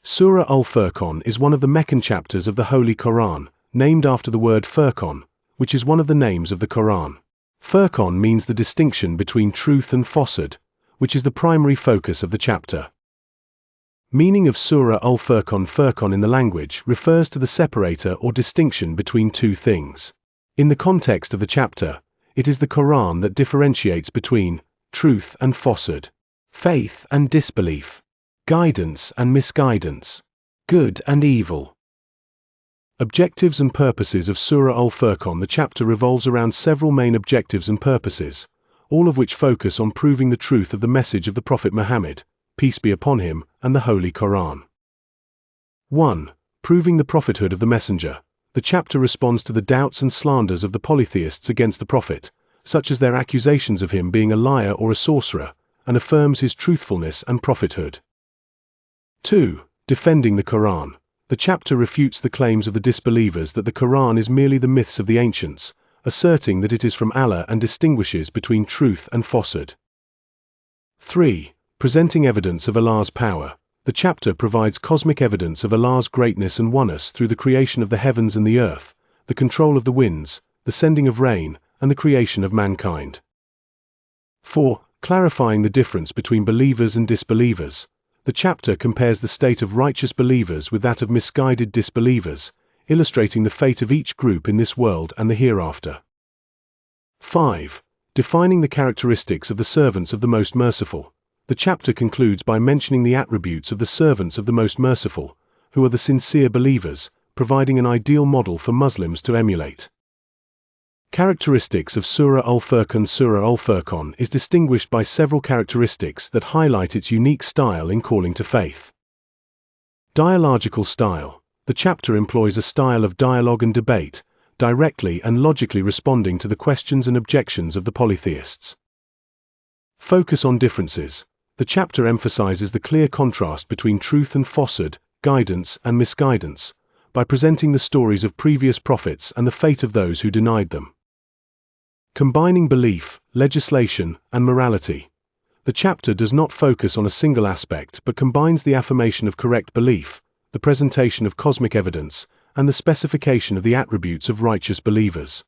Surah Al-Furqan is one of the Meccan chapters of the Holy Quran, named after the word Furqan, which is one of the names of the Quran. Furqan means the distinction between truth and falsehood, which is the primary focus of the chapter. Meaning of Surah Al-Furqan. Furqan in the language refers to the separator or distinction between two things. In the context of the chapter, it is the Quran that differentiates between truth and falsehood, faith and disbelief, guidance and misguidance, good and evil. Objectives and purposes of Surah Al-Furqan. The chapter revolves around several main objectives and purposes, all of which focus on proving the truth of the message of the Prophet Muhammad, peace be upon him, and the Holy Quran. 1. Proving the prophethood of the messenger. The chapter responds to the doubts and slanders of the polytheists against the Prophet, such as their accusations of him being a liar or a sorcerer, and affirms his truthfulness and prophethood. 2. Defending the Quran. The chapter refutes the claims of the disbelievers that the Quran is merely the myths of the ancients, asserting that it is from Allah and distinguishes between truth and falsehood. 3. Presenting evidence of Allah's power. The chapter provides cosmic evidence of Allah's greatness and oneness through the creation of the heavens and the earth, the control of the winds, the sending of rain, and the creation of mankind. 4. Clarifying the difference between believers and disbelievers. The chapter compares the state of righteous believers with that of misguided disbelievers, illustrating the fate of each group in this world and the hereafter. 5. Defining the characteristics of the servants of the Most Merciful. The chapter concludes by mentioning the attributes of the servants of the Most Merciful, who are the sincere believers, providing an ideal model for Muslims to emulate. Characteristics of Surah Al-Furqan. Surah Al-Furqan is distinguished by several characteristics that highlight its unique style in calling to faith. Dialogical style. The chapter employs a style of dialogue and debate, directly and logically responding to the questions and objections of the polytheists. Focus on differences. The chapter emphasizes the clear contrast between truth and falsehood, guidance and misguidance, by presenting the stories of previous prophets and the fate of those who denied them. Combining belief, legislation, and morality. The chapter does not focus on a single aspect but combines the affirmation of correct belief, the presentation of cosmic evidence, and the specification of the attributes of righteous believers.